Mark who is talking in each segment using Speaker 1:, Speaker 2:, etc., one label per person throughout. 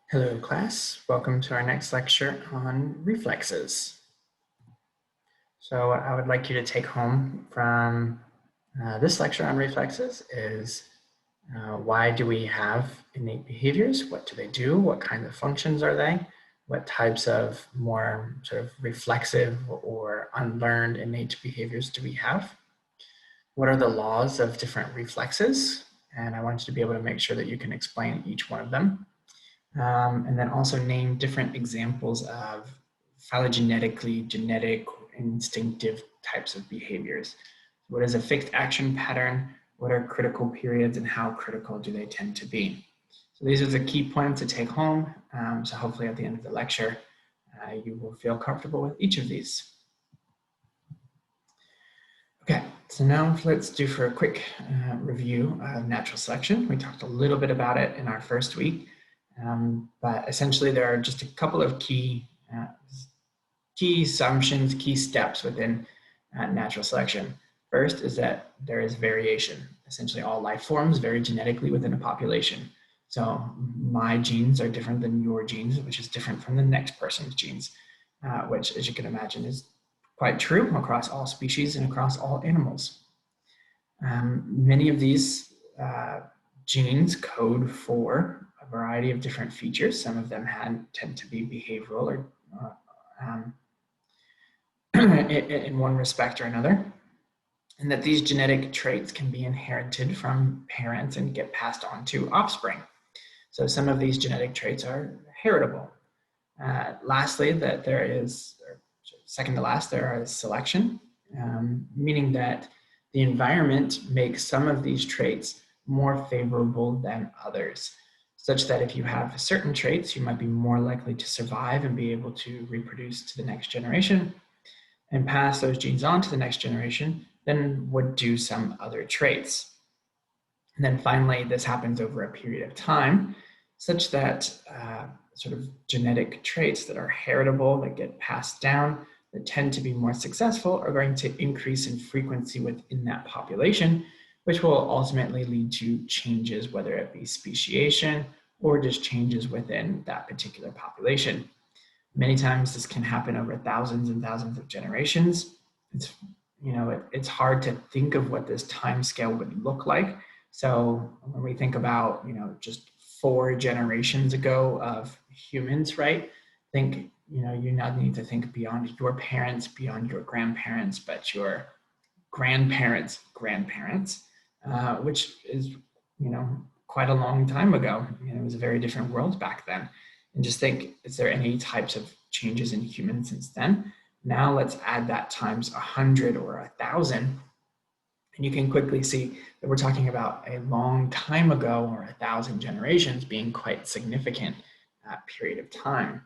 Speaker 1: Hello class, welcome to our next lecture on reflexes. So what I would like you to take home from this lecture on reflexes is why do we have innate behaviors? What do they do? What kinds of functions are they? What types of more sort of reflexive or unlearned innate behaviors do we have? What are the laws of different reflexes? And I want you to be able to make sure that you can explain each one of them. And then also name different examples of phylogenetically genetic instinctive types of behaviors. What is a fixed action pattern? What are critical periods and how critical do they tend to be? So these are the key points to take home. So hopefully at the end of the lecture, you will feel comfortable with each of these. Okay, so now let's do for a quick review of natural selection. We talked a little bit about it in our first week. But essentially, there are just a couple of key assumptions, key steps within natural selection. First is that there is variation. Essentially, all life forms vary genetically within a population. So my genes are different than your genes, which is different from the next person's genes, which, as you can imagine, is quite true across all species and across all animals. Many of these genes code for a variety of different features. Some of them tend to be behavioral or in one respect or another, and that these genetic traits can be inherited from parents and get passed on to offspring. So some of these genetic traits are heritable. Lastly, that there is, or second to last, there is selection, meaning that the environment makes some of these traits more favorable than others, such that if you have certain traits, you might be more likely to survive and be able to reproduce to the next generation and pass those genes on to the next generation than would do some other traits. And then finally, this happens over a period of time, such that sort of genetic traits that are heritable, that get passed down, that tend to be more successful are going to increase in frequency within that population, which will ultimately lead to changes, whether it be speciation or just changes within that particular population. Many times this can happen over thousands and thousands of generations. It's hard to think of what this time scale would look like. So when we think about, just 4 generations ago of humans, right? Think, you now need to think beyond your parents, beyond your grandparents, but your grandparents' grandparents, which is, quite a long time ago. It was a very different world back then. And just think, is there any types of changes in humans since then? Now let's add that times 100 or 1,000. And you can quickly see that we're talking about a long time ago or 1,000 generations being quite significant period of time.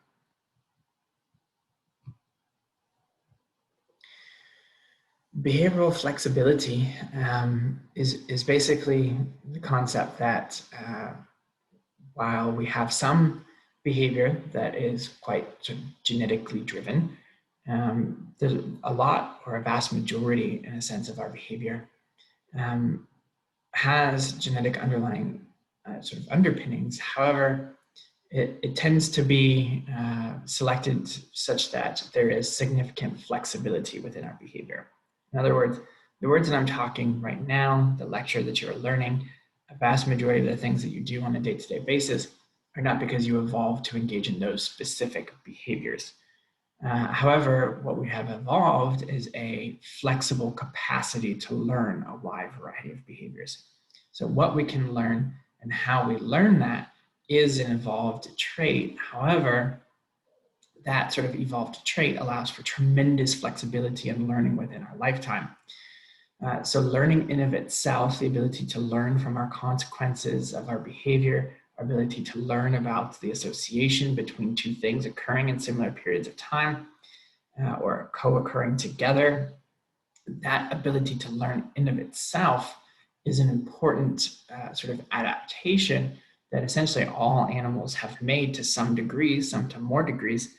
Speaker 1: Behavioral flexibility is basically the concept that while we have some behavior that is quite sort of genetically driven, there's a lot, or a vast majority in a sense, of our behavior has genetic underlying sort of underpinnings. However, it tends to be selected such that there is significant flexibility within our behavior. In other words, the words that I'm talking right now, the lecture that you're learning, a vast majority of the things that you do on a day-to-day basis are not because you evolved to engage in those specific behaviors. However, what we have evolved is a flexible capacity to learn a wide variety of behaviors. So what we can learn and how we learn that is an evolved trait. However, that sort of evolved trait allows for tremendous flexibility and learning within our lifetime. So learning in of itself, the ability to learn from our consequences of our behavior, our ability to learn about the association between two things occurring in similar periods of time or co-occurring together, that ability to learn in of itself is an important sort of adaptation that essentially all animals have made to some degree, some to more degrees,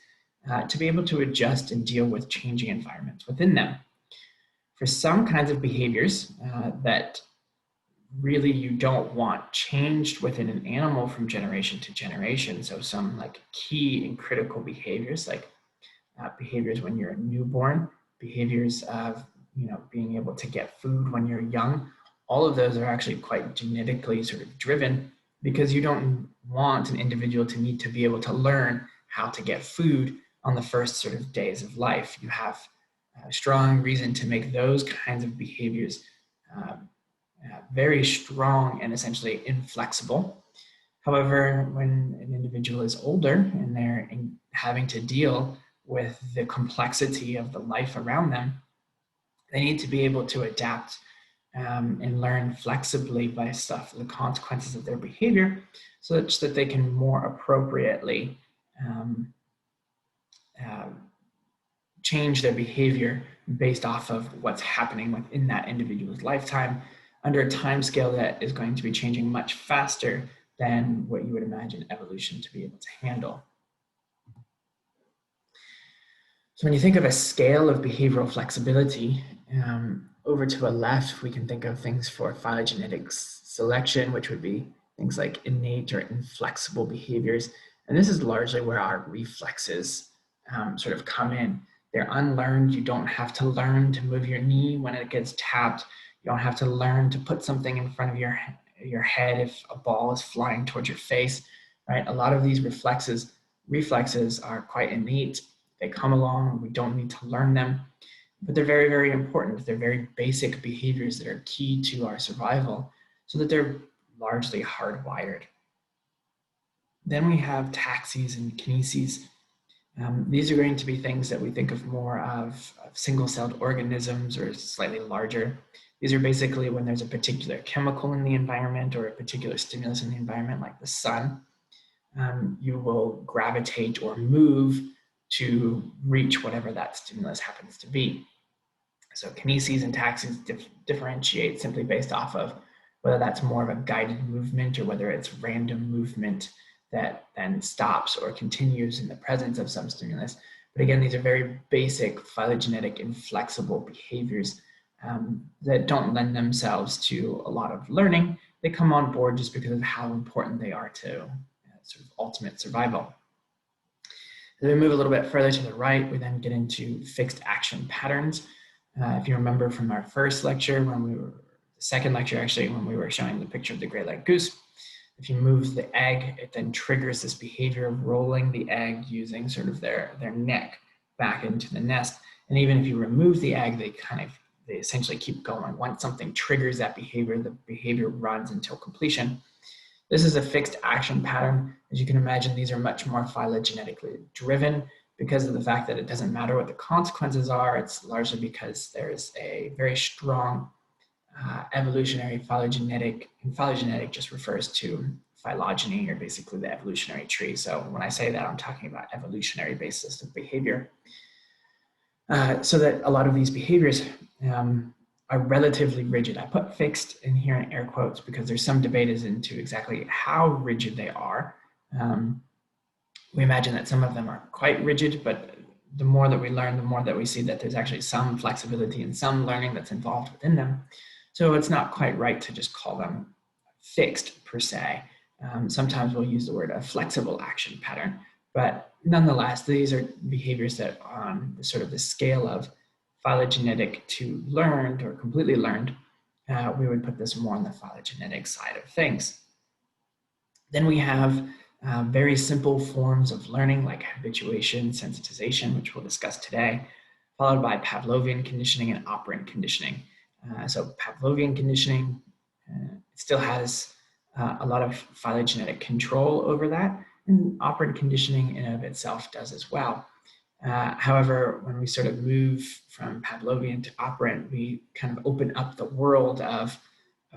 Speaker 1: to be able to adjust and deal with changing environments within them. For some kinds of behaviors that really you don't want changed within an animal from generation to generation. So some like key and critical behaviors, like behaviors when you're a newborn, behaviors of being able to get food when you're young, all of those are actually quite genetically sort of driven, because you don't want an individual to need to be able to learn how to get food on the first sort of days of life. You have a strong reason to make those kinds of behaviors very strong and essentially inflexible. However, when an individual is older and they're having to deal with the complexity of the life around them, they need to be able to adapt and learn flexibly based off the consequences of their behavior, such that they can more appropriately change their behavior based off of what's happening within that individual's lifetime under a time scale that is going to be changing much faster than what you would imagine evolution to be able to handle. So when you think of a scale of behavioral flexibility, over to a left, we can think of things for phylogenetic selection, which would be things like innate or inflexible behaviors. And this is largely where our reflexes sort of come in. They're unlearned. You don't have to learn to move your knee when it gets tapped. You don't have to learn to put something in front of your head if a ball is flying towards your face, right? A lot of these reflexes are quite innate. They come along, we don't need to learn them, but they're very, very important. They're very basic behaviors that are key to our survival, so that they're largely hardwired. Then we have taxis and kineses. These are going to be things that we think of more of single-celled organisms or slightly larger. These are basically when there's a particular chemical in the environment or a particular stimulus in the environment, like the sun, you will gravitate or move to reach whatever that stimulus happens to be. So kineses and taxis differentiate simply based off of whether that's more of a guided movement or whether it's random movement that then stops or continues in the presence of some stimulus. But again, these are very basic phylogenetic inflexible behaviors that don't lend themselves to a lot of learning. They come on board just because of how important they are to sort of ultimate survival. As we move a little bit further to the right, we then get into fixed action patterns. If you remember from our first lecture, the second lecture actually, when we were showing the picture of the gray-legged goose, if you move the egg, it then triggers this behavior of rolling the egg using sort of their neck back into the nest. And even if you remove the egg, they essentially keep going. Once something triggers that behavior, the behavior runs until completion. This is a fixed action pattern. As you can imagine, these are much more phylogenetically driven because of the fact that it doesn't matter what the consequences are. It's largely because there is a very strong evolutionary phylogenetic, and phylogenetic just refers to phylogeny, or basically the evolutionary tree. So when I say that, I'm talking about evolutionary basis of behavior. So that a lot of these behaviors are relatively rigid. I put fixed in here in air quotes because there's some debate as into exactly how rigid they are. We imagine that some of them are quite rigid, but the more that we learn, the more that we see that there's actually some flexibility and some learning that's involved within them. So it's not quite right to just call them fixed per se. Sometimes we'll use the word a flexible action pattern, but nonetheless, these are behaviors that on sort of the scale of phylogenetic to learned or completely learned, we would put this more on the phylogenetic side of things. Then we have very simple forms of learning like habituation, sensitization, which we'll discuss today, followed by Pavlovian conditioning and operant conditioning. So Pavlovian conditioning still has a lot of phylogenetic control over that, and operant conditioning in and of itself does as well. However, when we sort of move from Pavlovian to operant, we kind of open up the world of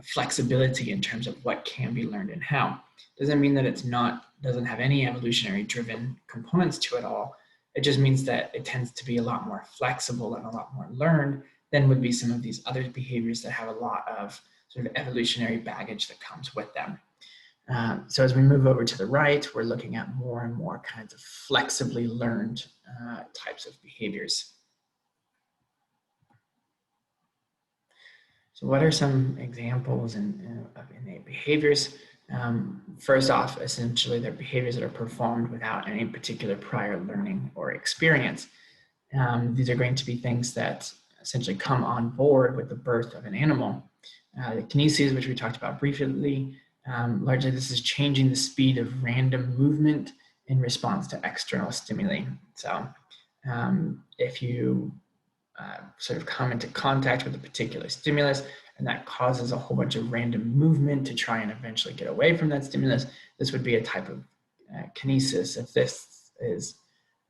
Speaker 1: flexibility in terms of what can be learned and how. Doesn't mean that doesn't have any evolutionary driven components to it all. It just means that it tends to be a lot more flexible and a lot more learned than would be some of these other behaviors that have a lot of sort of evolutionary baggage that comes with them. So as we move over to the right, we're looking at more and more kinds of flexibly learned types of behaviors. So what are some examples of innate behaviors? First off, essentially, they're behaviors that are performed without any particular prior learning or experience. These are going to be things that essentially come on board with the birth of an animal. The kineses, which we talked about briefly, largely this is changing the speed of random movement in response to external stimuli. So if you sort of come into contact with a particular stimulus, and that causes a whole bunch of random movement to try and eventually get away from that stimulus, this would be a type of kinesis. If this is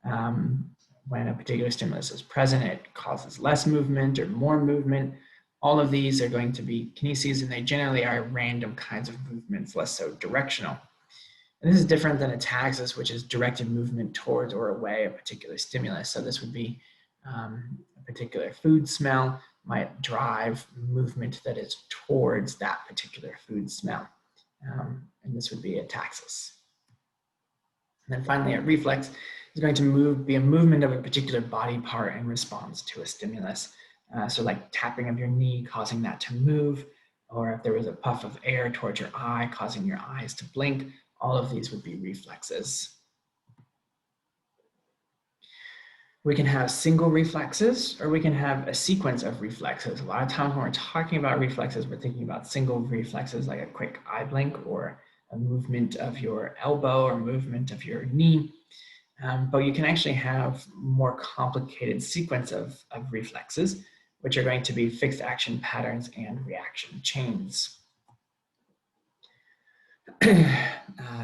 Speaker 1: when a particular stimulus is present, it causes less movement or more movement. All of these are going to be kineses, and they generally are random kinds of movements, less so directional. And this is different than a taxis, which is directed movement towards or away a particular stimulus. So this would be a particular food smell might drive movement that is towards that particular food smell. And this would be a taxis. And then finally, a reflex is going to be a movement of a particular body part in response to a stimulus. So like tapping of your knee causing that to move, or if there was a puff of air towards your eye causing your eyes to blink, all of these would be reflexes. We can have single reflexes, or we can have a sequence of reflexes. A lot of times when we're talking about reflexes, we're thinking about single reflexes like a quick eye blink or a movement of your elbow or movement of your knee. But you can actually have more complicated sequence of reflexes, which are going to be fixed action patterns and reaction chains.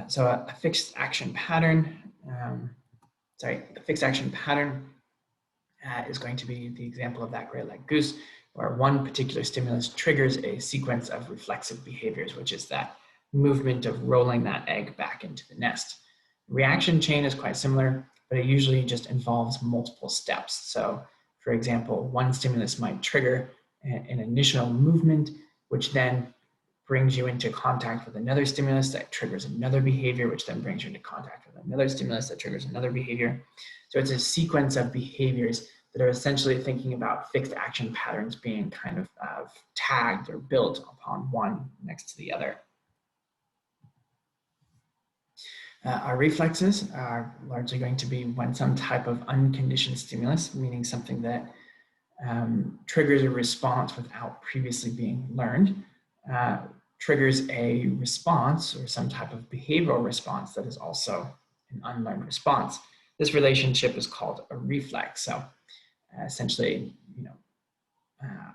Speaker 1: So a fixed action pattern, is going to be the example of that gray-legged goose, where one particular stimulus triggers a sequence of reflexive behaviors, which is that movement of rolling that egg back into the nest. Reaction chain is quite similar, but it usually just involves multiple steps. So, for example, one stimulus might trigger an initial movement, which then brings you into contact with another stimulus that triggers another behavior, which then brings you into contact with another stimulus that triggers another behavior. So it's a sequence of behaviors that are essentially thinking about fixed action patterns being kind of tagged or built upon one next to the other. Our reflexes are largely going to be when some type of unconditioned stimulus, meaning something that triggers a response without previously being learned, triggers a response or some type of behavioral response that is also an unlearned response. This relationship is called a reflex. So essentially,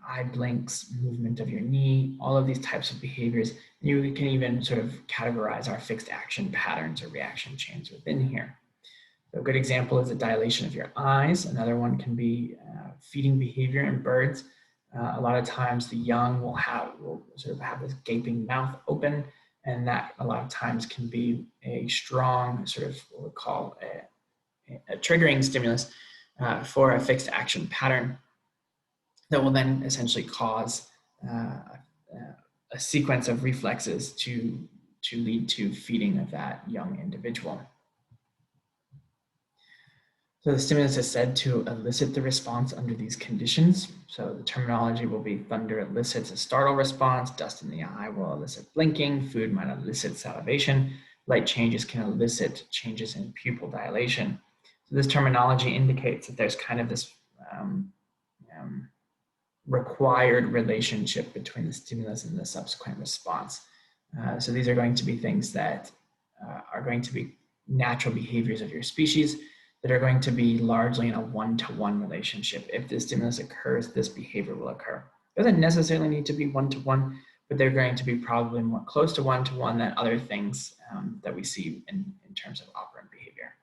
Speaker 1: eye blinks, movement of your knee, all of these types of behaviors. You can even sort of categorize our fixed action patterns or reaction chains within here. So a good example is the dilation of your eyes. Another one can be feeding behavior in birds. A lot of times the young will sort of have this gaping mouth open, and that a lot of times can be a strong sort of what we call a triggering stimulus for a fixed action pattern that will then essentially cause a sequence of reflexes to lead to feeding of that young individual. So the stimulus is said to elicit the response under these conditions. So the terminology will be thunder elicits a startle response, dust in the eye will elicit blinking, food might elicit salivation, light changes can elicit changes in pupil dilation. So this terminology indicates that there's kind of this required relationship between the stimulus and the subsequent response. So these are going to be things that are going to be natural behaviors of your species that are going to be largely in a one-to-one relationship. If this stimulus occurs, this behavior will occur. It doesn't necessarily need to be one-to-one, but they're going to be probably more close to one-to-one than other things that we see in terms of operant behavior.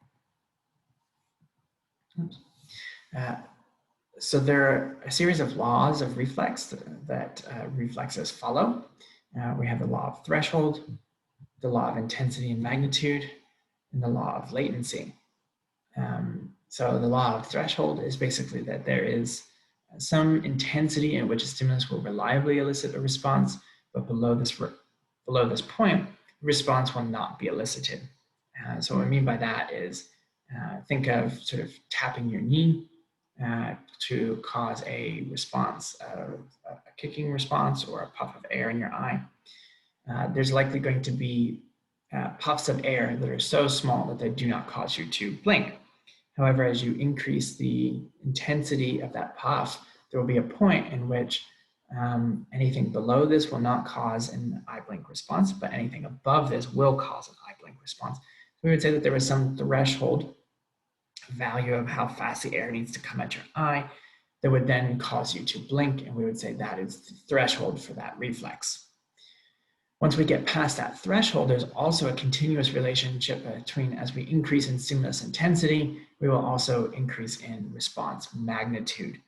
Speaker 1: So there are a series of laws of reflex that reflexes follow. We have the law of threshold, the law of intensity and magnitude, and the law of latency. So the law of threshold is basically that there is some intensity in which a stimulus will reliably elicit a response, but below this point, the response will not be elicited. So what I mean by that is think of sort of tapping your knee. to cause a response, a kicking response or a puff of air in your eye. There's likely going to be puffs of air that are so small that they do not cause you to blink. However, as you increase the intensity of that puff, there will be a point in which anything below this will not cause an eye blink response, but anything above this will cause an eye blink response. So we would say that there was some threshold value of how fast the air needs to come at your eye that would then cause you to blink, and we would say that is the threshold for that reflex. Once we get past that threshold, there's also a continuous relationship between, as we increase in stimulus intensity, we will also increase in response magnitude.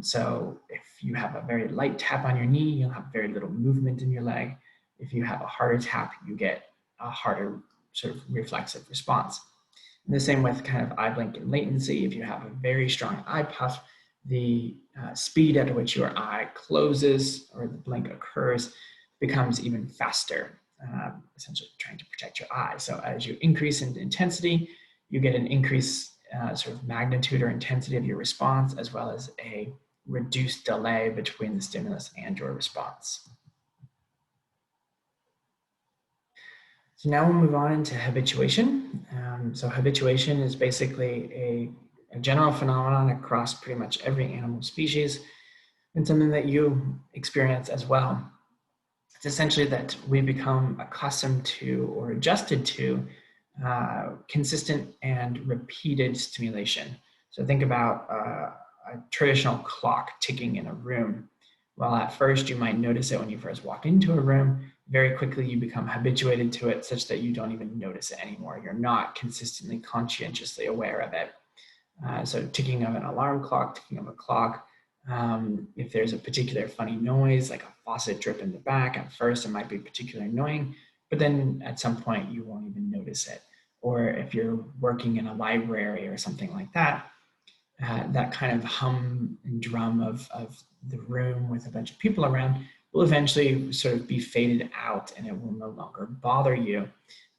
Speaker 1: So if you have a very light tap on your knee, you'll have very little movement in your leg. If you have a harder tap, you get a harder sort of reflexive response. And the same with kind of eye blink and latency. If you have a very strong eye puff, the speed at which your eye closes or the blink occurs becomes even faster, essentially trying to protect your eye. So as you increase in intensity, you get an increase sort of magnitude or intensity of your response, as well as a reduced delay between the stimulus and your response. So now we'll move on into habituation. So habituation is basically a general phenomenon across pretty much every animal species, and something that you experience as well. It's essentially that we become accustomed to or adjusted to consistent and repeated stimulation. So think about a traditional clock ticking in a room. While at first you might notice it when you first walk into a room, very quickly you become habituated to it such that you don't even notice it anymore. You're not consistently, conscientiously aware of it. So ticking of an alarm clock, ticking of a clock, if there's a particular funny noise, like a faucet drip in the back, at first it might be particularly annoying, but then at some point you won't even notice it. Or if you're working in a library or something like that, that kind of hum and drum of the room with a bunch of people around will eventually sort of be faded out and it will no longer bother you.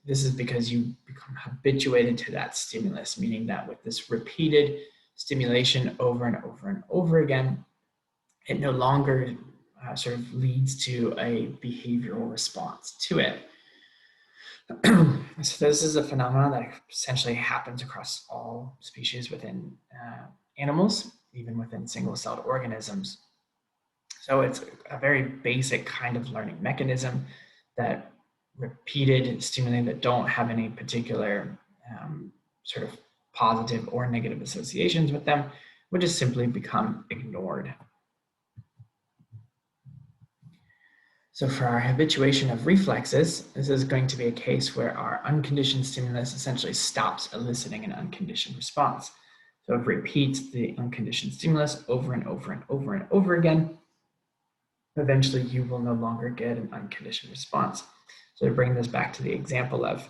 Speaker 1: This is because you become habituated to that stimulus, meaning that with this repeated stimulation over and over and over again, it no longer sort of leads to a behavioral response to it. So this is a phenomenon that essentially happens across all species within animals, even within single-celled organisms. So it's a very basic kind of learning mechanism that repeated stimuli that don't have any particular sort of positive or negative associations with them would just simply become ignored. So for our habituation of reflexes, this is going to be a case where our unconditioned stimulus essentially stops eliciting an unconditioned response. So it repeats the unconditioned stimulus over and over and over and over again. Eventually, you will no longer get an unconditioned response. So to bring this back to the example of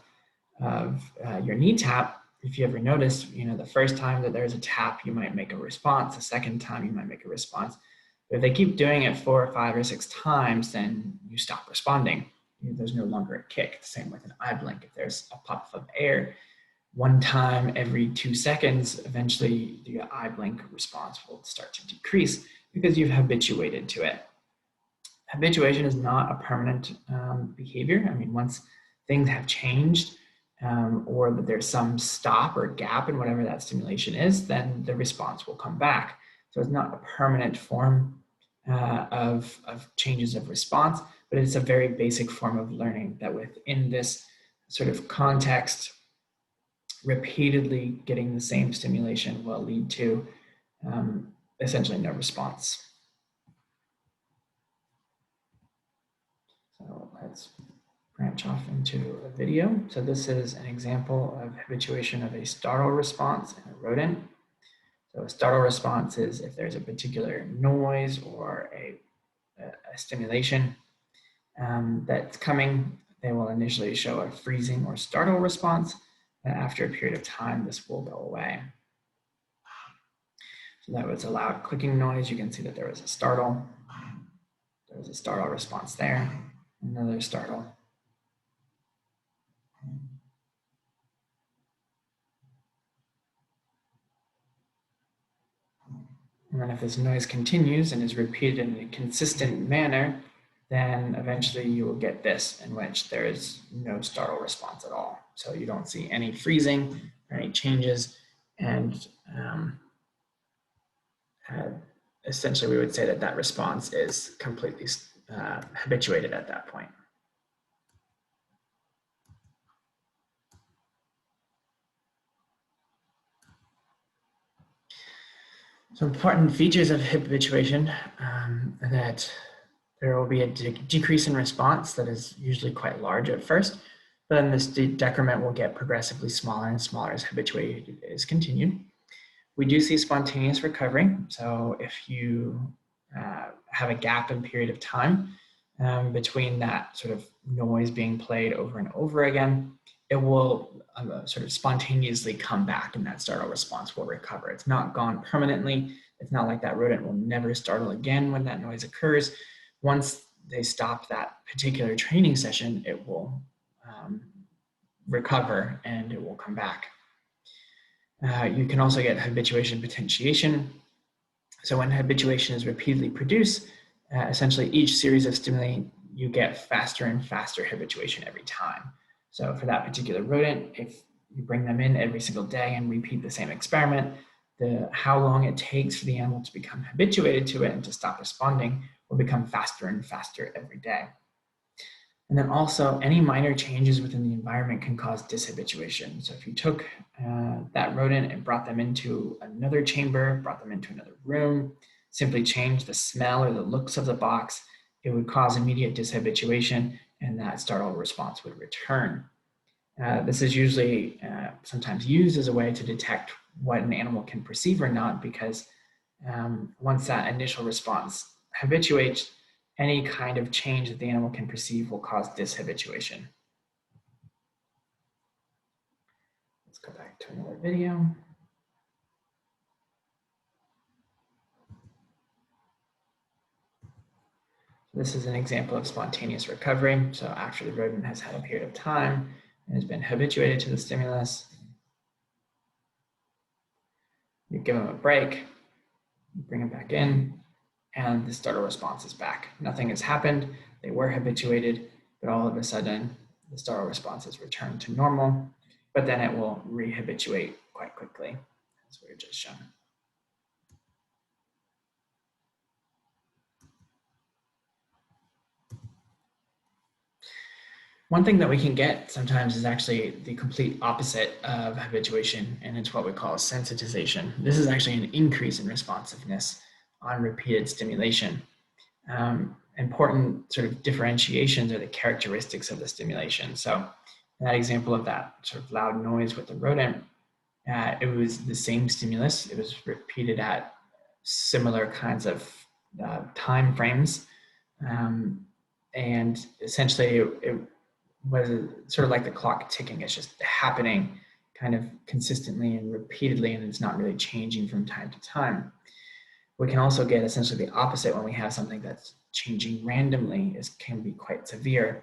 Speaker 1: your knee tap, if you ever notice, the first time that there's a tap, you might make a response. The second time, you might make a response. But if they keep doing it 4 or 5 or 6 times, then you stop responding. There's no longer a kick. The same with an eye blink. If there's a puff of air, 1 time every 2 seconds, eventually the eye blink response will start to decrease because you've habituated to it. Habituation is not a permanent behavior. I mean, once things have changed or that there's some stop or gap in whatever that stimulation is, then the response will come back. So it's not a permanent form of changes of response, but it's a very basic form of learning that within this sort of context, repeatedly getting the same stimulation will lead to essentially no response. So let's branch off into a video. So this is an example of habituation of a startle response in a rodent. So a startle response is if there's a particular noise or a stimulation that's coming, they will initially show a freezing or startle response. And after a period of time, this will go away. So that was a loud clicking noise. You can see that there was a startle. There was a startle response there. Another startle. And then if this noise continues and is repeated in a consistent manner, then eventually you will get this, in which there is no startle response at all. So you don't see any freezing or any changes, and essentially we would say that that response is completely habituated at that point. So important features of habituation, that there will be a decrease in response that is usually quite large at first, but then this decrement will get progressively smaller and smaller as habituation is continued. We do see spontaneous recovery. So if you have a gap in period of time between that sort of noise being played over and over again, it will sort of spontaneously come back and that startle response will recover. It's not gone permanently. It's not like that rodent will never startle again when that noise occurs. Once they stop that particular training session, it will recover and it will come back. You can also get habituation potentiation. So when habituation is repeatedly produced, essentially each series of stimuli, you get faster and faster habituation every time. So for that particular rodent, if you bring them in every single day and repeat the same experiment, how long it takes for the animal to become habituated to it and to stop responding will become faster and faster every day. And then also any minor changes within the environment can cause dishabituation. So if you took that rodent and brought them into another chamber, brought them into another room, simply changed the smell or the looks of the box, it would cause immediate dishabituation and that startle response would return. This is usually sometimes used as a way to detect what an animal can perceive or not, because once that initial response habituates, any kind of change that the animal can perceive will cause dishabituation. Let's go back to another video. This is an example of spontaneous recovery. So after the rodent has had a period of time and has been habituated to the stimulus, you give them a break, you bring them back in, and the startle response is back. Nothing has happened. They were habituated, but all of a sudden, the startle response is returned to normal, but then it will rehabituate quite quickly, as we were just shown. One thing that we can get sometimes is actually the complete opposite of habituation, and it's what we call sensitization. This is actually an increase in responsiveness on repeated stimulation. Important sort of differentiations are the characteristics of the stimulation. So in that example of that sort of loud noise with the rodent, it was the same stimulus. It was repeated at similar kinds of time frames. And essentially it was sort of like the clock ticking. It's just happening kind of consistently and repeatedly, and it's not really changing from time to time. We can also get essentially the opposite when we have something that's changing randomly. It can be quite severe.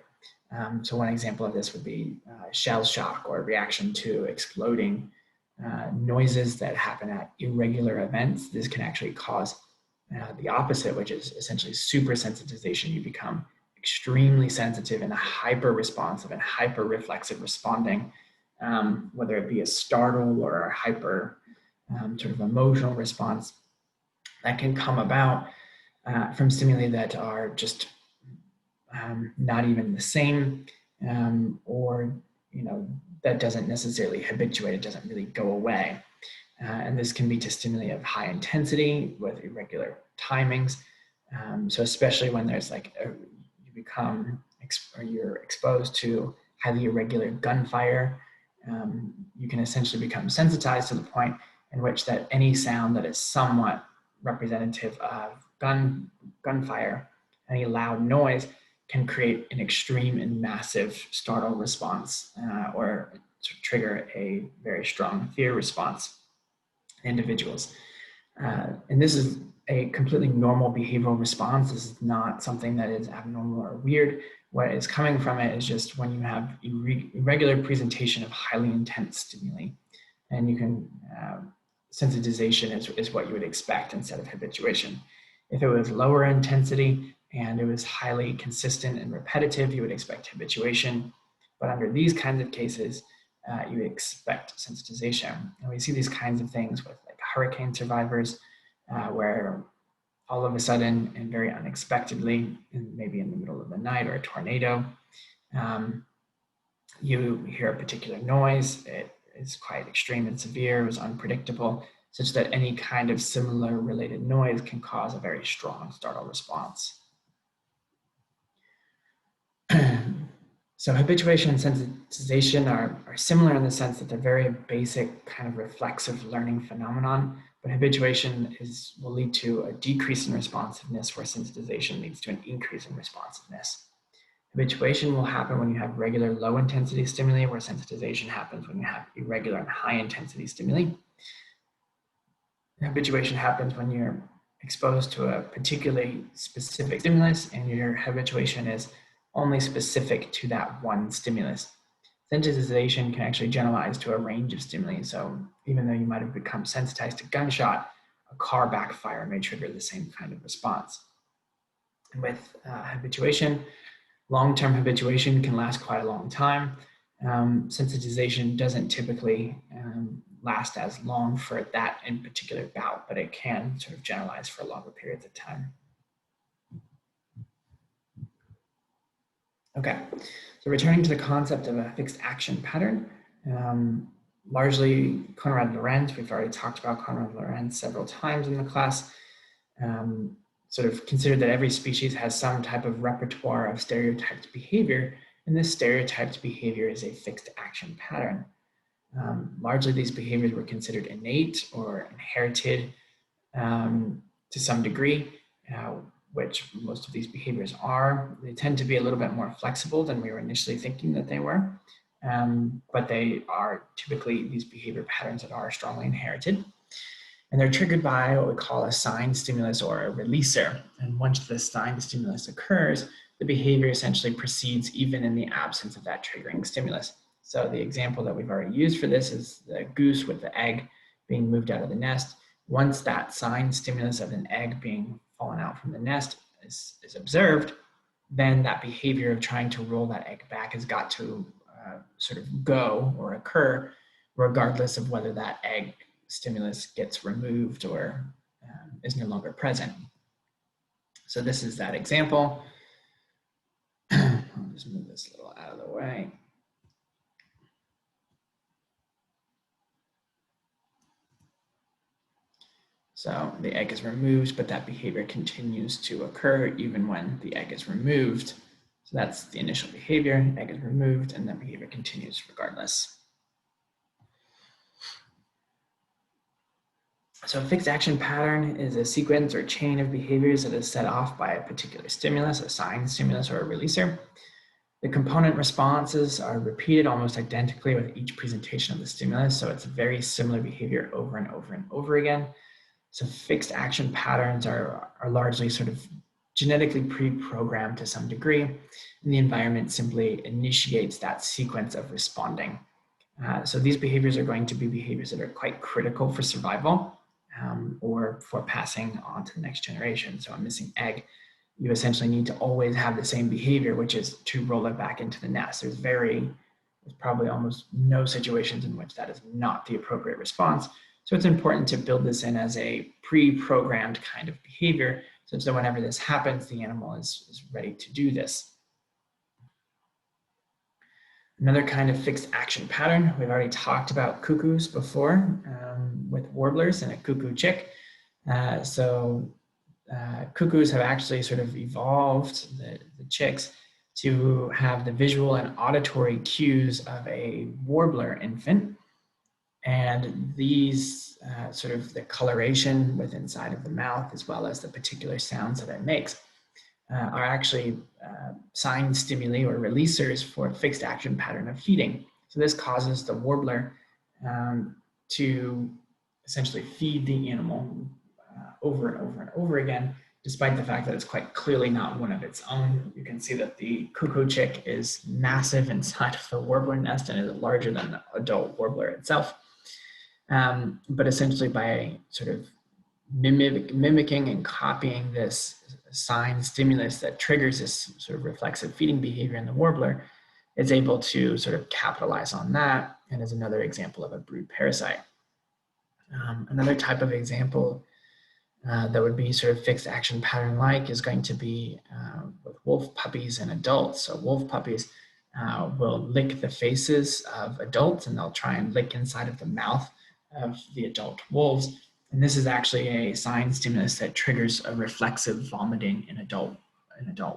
Speaker 1: So one example of this would be shell shock or reaction to exploding noises that happen at irregular events. This can actually cause the opposite, which is essentially super sensitization. You become extremely sensitive and hyper responsive and hyper reflexive responding, whether it be a startle or a hyper sort of emotional response that can come about from stimuli that are just not even the same, or that doesn't necessarily habituate, it doesn't really go away. And this can be to stimuli of high intensity with irregular timings. So especially when there's like you're exposed to highly irregular gunfire, you can essentially become sensitized to the point in which that any sound that is somewhat representative of gunfire, any loud noise, can create an extreme and massive startle response or trigger a very strong fear response in individuals. And this is a completely normal behavioral response. This is not something that is abnormal or weird. What is coming from it is just when you have irregular presentation of highly intense stimuli. And you can sensitization is what you would expect instead of habituation. If it was lower intensity and it was highly consistent and repetitive, you would expect habituation. But under these kinds of cases, you would expect sensitization. And we see these kinds of things with like hurricane survivors, where all of a sudden and very unexpectedly, maybe in the middle of the night or a tornado, you hear a particular noise. It is quite extreme and severe. It was unpredictable, such that any kind of similar related noise can cause a very strong startle response. So habituation and sensitization are similar in the sense that they're very basic kind of reflexive learning phenomenon, but habituation will lead to a decrease in responsiveness, where sensitization leads to an increase in responsiveness. Habituation will happen when you have regular low intensity stimuli, where sensitization happens when you have irregular and high intensity stimuli. Habituation happens when you're exposed to a particularly specific stimulus and your habituation is only specific to that one stimulus. Sensitization can actually generalize to a range of stimuli. So even though you might have become sensitized to gunshot, a car backfire may trigger the same kind of response. And with habituation, long-term habituation can last quite a long time. Sensitization doesn't typically last as long for that in particular bout, but it can sort of generalize for longer periods of time. Okay, so returning to the concept of a fixed action pattern, largely Conrad-Lorenz, we've already talked about Conrad-Lorenz several times in the class, sort of considered that every species has some type of repertoire of stereotyped behavior, and this stereotyped behavior is a fixed action pattern. Largely these behaviors were considered innate or inherited to some degree, which most of these behaviors are. They tend to be a little bit more flexible than we were initially thinking that they were, but they are typically these behavior patterns that are strongly inherited. And they're triggered by what we call a sign stimulus or a releaser. And once the sign stimulus occurs, the behavior essentially proceeds even in the absence of that triggering stimulus. So the example that we've already used for this is the goose with the egg being moved out of the nest. Once that sign stimulus of an egg being fallen out from the nest is observed, then that behavior of trying to roll that egg back has got to sort of go or occur, regardless of whether that egg stimulus gets removed or is no longer present. So this is that example. I'll just move this a little out of the way. So the egg is removed, but that behavior continues to occur even when the egg is removed. So that's the initial behavior, egg is removed, and that behavior continues regardless. So a fixed action pattern is a sequence or chain of behaviors that is set off by a particular stimulus, a sign stimulus or a releaser. The component responses are repeated almost identically with each presentation of the stimulus. So it's a very similar behavior over and over and over again. So fixed action patterns are largely sort of genetically pre-programmed to some degree, and the environment simply initiates that sequence of responding. So these behaviors are going to be behaviors that are quite critical for survival or for passing on to the next generation. So a missing egg, you essentially need to always have the same behavior, which is to roll it back into the nest. There's probably almost no situations in which that is not the appropriate response. So it's important to build this in as a pre-programmed kind of behavior, such that whenever this happens, the animal is ready to do this. Another kind of fixed action pattern, we've already talked about cuckoos before with warblers and a cuckoo chick. Cuckoos have actually sort of evolved, the chicks, to have the visual and auditory cues of a warbler infant. And these sort of the coloration within inside of the mouth, as well as the particular sounds that it makes, are actually sign stimuli or releasers for a fixed action pattern of feeding. So this causes the warbler to essentially feed the animal over and over and over again, despite the fact that it's quite clearly not one of its own. You can see that the cuckoo chick is massive inside of the warbler nest and is larger than the adult warbler itself. But essentially by sort of mimicking and copying this sign stimulus that triggers this sort of reflexive feeding behavior in the warbler, it's able to sort of capitalize on that, and is another example of a brood parasite. Another type of example that would be sort of fixed action pattern like is going to be with wolf puppies and adults. So wolf puppies will lick the faces of adults, and they'll try and lick inside of the mouth of the adult wolves. And this is actually a sign stimulus that triggers a reflexive vomiting in adult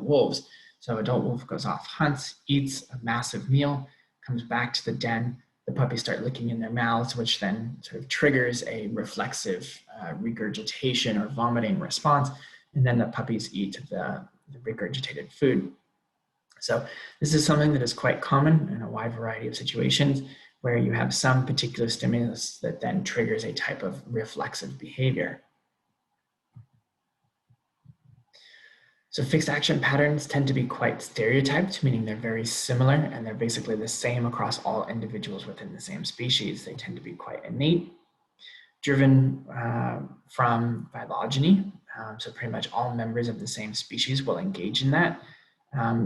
Speaker 1: wolves. So adult wolf goes off, hunts, eats a massive meal, comes back to the den. The puppies start licking in their mouths, which then sort of triggers a reflexive regurgitation or vomiting response. And then the puppies eat the regurgitated food. So this is something that is quite common in a wide variety of situations where you have some particular stimulus that then triggers a type of reflexive behavior. So fixed action patterns tend to be quite stereotyped, meaning they're very similar and they're basically the same across all individuals within the same species. They tend to be quite innate, driven from phylogeny. So pretty much all members of the same species will engage in that.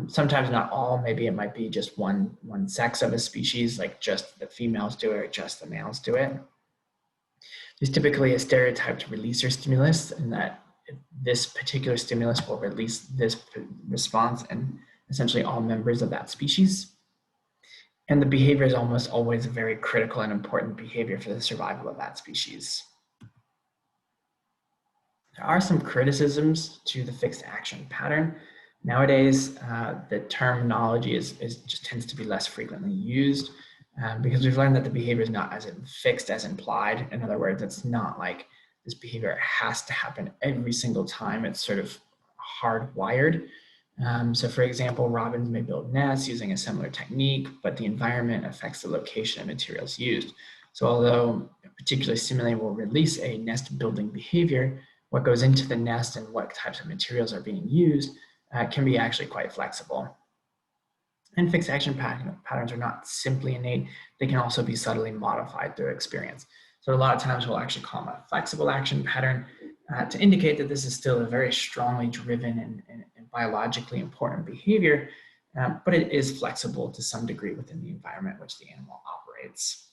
Speaker 1: Sometimes not all, maybe it might be just one sex of a species, like just the females do it or just the males do it. There's typically a stereotyped releaser stimulus in that this particular stimulus will release this response in essentially all members of that species. And the behavior is almost always a very critical and important behavior for the survival of that species. There are some criticisms to the fixed action pattern. Nowadays, the terminology just tends to be less frequently used because we've learned that the behavior is not as fixed as implied. In other words, it's not like this behavior has to happen every single time. It's sort of hardwired. So for example, robins may build nests using a similar technique, but the environment affects the location and materials used. So although a particular stimuli will release a nest building behavior, what goes into the nest and what types of materials are being used can be actually quite flexible. And fixed action patterns are not simply innate, they can also be subtly modified through experience. So a lot of times we'll actually call them a flexible action pattern to indicate that this is still a very strongly driven and biologically important behavior, but it is flexible to some degree within the environment which the animal operates.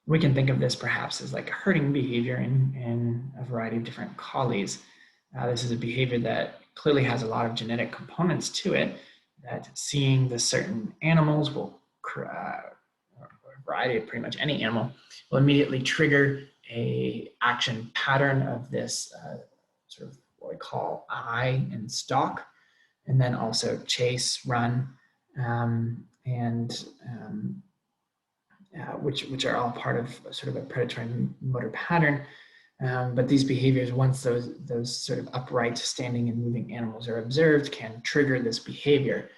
Speaker 1: We can think of this perhaps as like a herding behavior in a variety of different collies. This is a behavior that clearly has a lot of genetic components to it, that seeing the certain animals will, a variety of pretty much any animal, will immediately trigger a action pattern of this sort of what we call eye and stalk, and then also chase, run, which are all part of sort of a predatory motor pattern. But these behaviors, once those sort of upright, standing and moving animals are observed, can trigger this behavior.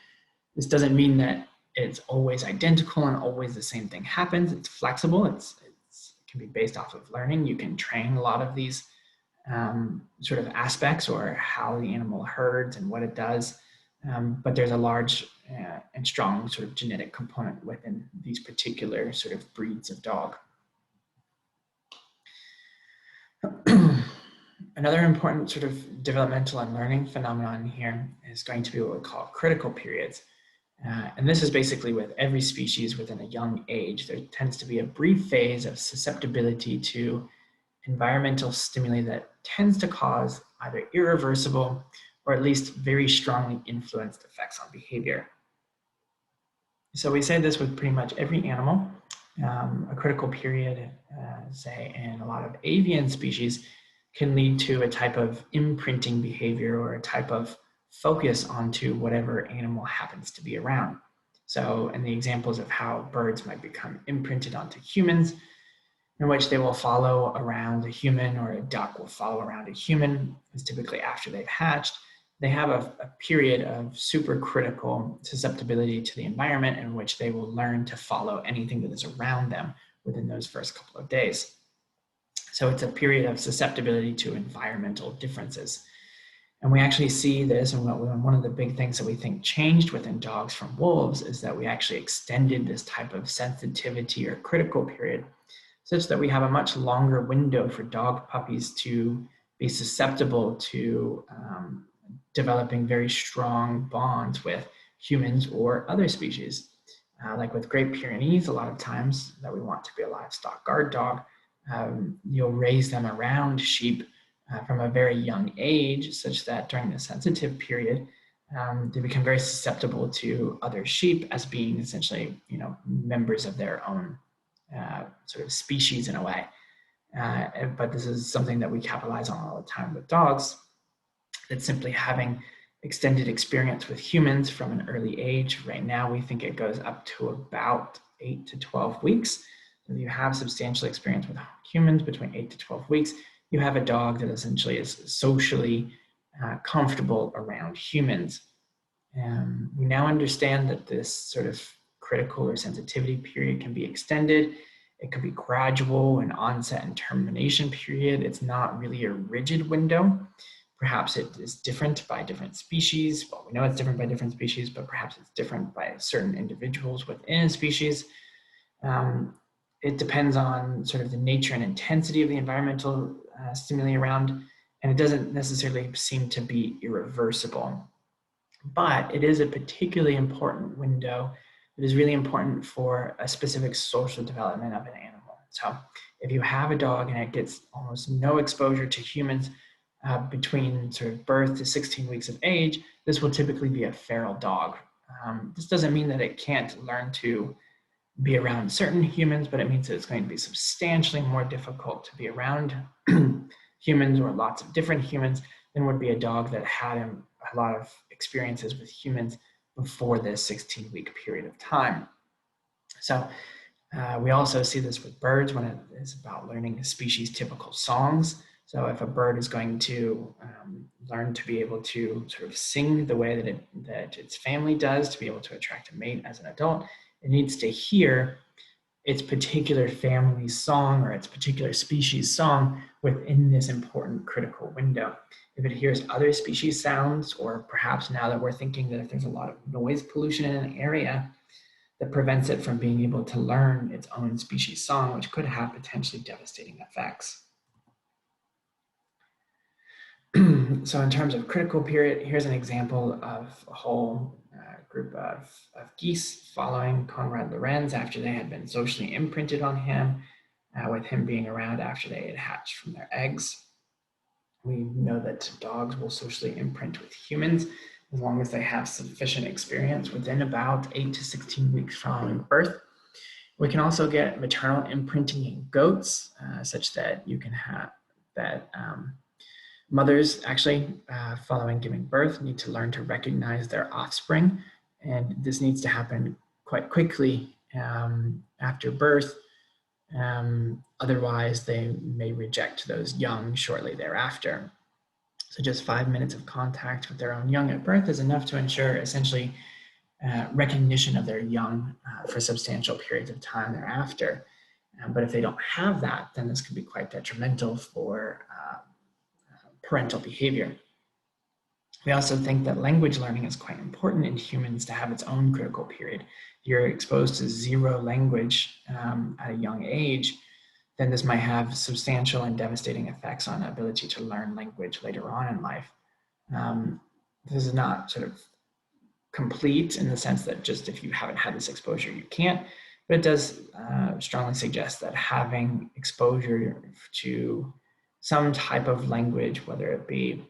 Speaker 1: This doesn't mean that it's always identical and always the same thing happens. It's flexible. It can be based off of learning. You can train a lot of these sort of aspects, or how the animal herds and what it does. But there's a large and strong sort of genetic component within these particular sort of breeds of dog. Another important sort of developmental and learning phenomenon here is going to be what we call critical periods. And this is basically with every species within a young age. There tends to be a brief phase of susceptibility to environmental stimuli that tends to cause either irreversible or at least very strongly influenced effects on behavior. So we say this with pretty much every animal. A critical period, say in a lot of avian species, can lead to a type of imprinting behavior or a type of focus onto whatever animal happens to be around. So in the examples of how birds might become imprinted onto humans, in which they will follow around a human, or a duck will follow around a human, is typically after they've hatched. They have a period of supercritical susceptibility to the environment in which they will learn to follow anything that is around them within those first couple of days. So it's a period of susceptibility to environmental differences. And we actually see this, and one of the big things that we think changed within dogs from wolves is that we actually extended this type of sensitivity or critical period such that we have a much longer window for dog puppies to be susceptible to developing very strong bonds with humans or other species. Like with Great Pyrenees, a lot of times that we want to be a livestock guard dog, you'll raise them around sheep from a very young age, such that during the sensitive period, they become very susceptible to other sheep as being essentially, members of their own sort of species in a way. But this is something that we capitalize on all the time with dogs, that simply having extended experience with humans from an early age. Right now, we think it goes up to about 8 to 12 weeks. If you have substantial experience with humans between 8 to 12 weeks, you have a dog that essentially is socially comfortable around humans. We now understand that this sort of critical or sensitivity period can be extended. It could be gradual, an onset and termination period. It's not really a rigid window. Perhaps it is different by different species. Well, we know it's different by different species, but perhaps it's different by certain individuals within a species. It depends on sort of the nature and intensity of the environmental stimuli around, and it doesn't necessarily seem to be irreversible. But it is a particularly important window that is really important for a specific social development of an animal. So if you have a dog and it gets almost no exposure to humans between sort of birth to 16 weeks of age, this will typically be a feral dog. This doesn't mean that it can't learn to be around certain humans, but it means that it's going to be substantially more difficult to be around humans or lots of different humans than would be a dog that had a lot of experiences with humans before this 16-week period of time. So we also see this with birds when it is about learning species typical songs. So if a bird is going to learn to be able to sort of sing the way that its family does to be able to attract a mate as an adult, it needs to hear its particular family's song or its particular species song within this important critical window. If it hears other species sounds, or perhaps now that we're thinking that if there's a lot of noise pollution in an area, that prevents it from being able to learn its own species song, which could have potentially devastating effects. So in terms of critical period, here's an example of a whole group of geese following Conrad Lorenz after they had been socially imprinted on him, with him being around after they had hatched from their eggs. We know that dogs will socially imprint with humans as long as they have sufficient experience within about 8 to 16 weeks following birth. We can also get maternal imprinting in goats, such that you can have that mothers actually, following giving birth, need to learn to recognize their offspring. And this needs to happen quite quickly after birth. Otherwise, they may reject those young shortly thereafter. So just 5 minutes of contact with their own young at birth is enough to ensure essentially recognition of their young for substantial periods of time thereafter. But if they don't have that, then this could be quite detrimental for parental behavior. We also think that language learning is quite important in humans to have its own critical period. If you're exposed to zero language at a young age, then this might have substantial and devastating effects on the ability to learn language later on in life. This is not sort of complete in the sense that just if you haven't had this exposure, you can't, but it does strongly suggest that having exposure to some type of language, whether it be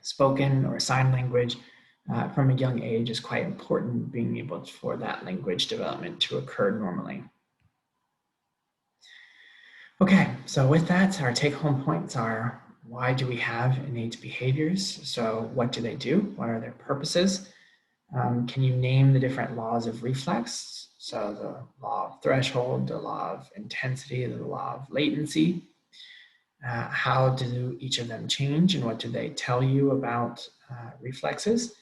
Speaker 1: spoken or sign language, from a young age is quite important, being able for that language development to occur normally. Okay, so with that, our take-home points are: why do we have innate behaviors? So what do they do? What are their purposes? Can you name the different laws of reflex? So the law of threshold, the law of intensity, the law of latency. How do each of them change, and what do they tell you about reflexes?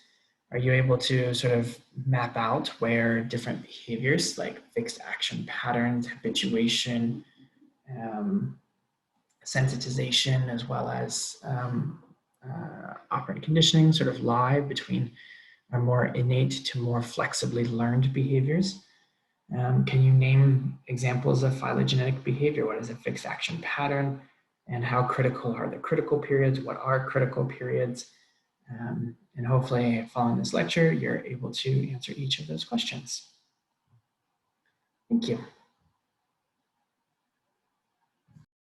Speaker 1: Are you able to sort of map out where different behaviors like fixed action patterns, habituation, sensitization, as well as operant conditioning sort of lie between our more innate to more flexibly learned behaviors. Can you name examples of phylogenetic behavior? What is a fixed action pattern? And how critical are the critical periods? What are critical periods? And hopefully following this lecture, you're able to answer each of those questions. Thank you.